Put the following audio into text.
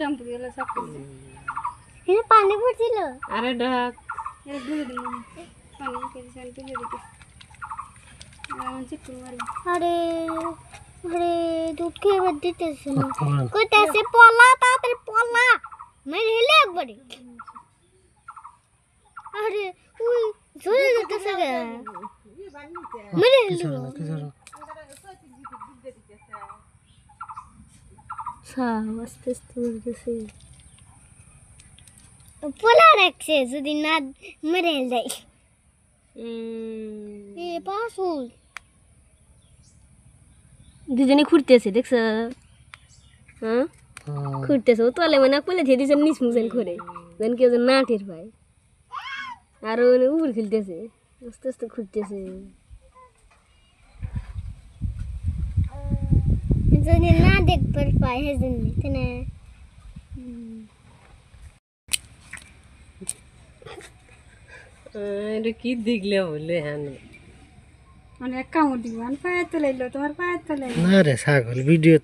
shampoo গেলে সব কিছু এখানে পানি পড়ছিল আরে ডাক এই দুধ দিলাম পানি কেজি শান্তি দিয়ে দিতে আমার চিকু মারি আরে আরে দুধ খেয়ে এবার দিতেছে না কইতেছে পলা তাড়াতাড়ি পলা মেরে হেলে একবারে আরে উই জোরে যেতেছে গে মেরে হেলো আস্তে আস্তে উঠতেছে পোলা রাখছে যদি না মেরে হেল দেয় এ পাসুল দুজনে ঘুরতেছে দেখছ হ্যাঁ ঘুরতেছে ও তলে মানে পলে ঝেড়ে দিয়েছে নিচ মুজেন করে যেন কেউ যেন না টের পায় আর ও উপর খেলতেছে আস্তে আস্তে ঘুরতেছে যদি না দেখবার পায় সেজন্য না এটা কি দেখলে বললে হ্যাঁ মানে এক কামড় দিব পায়ের তলাইলো তোমার পায়ের তলাইলো না রে ছাগল ভিডিও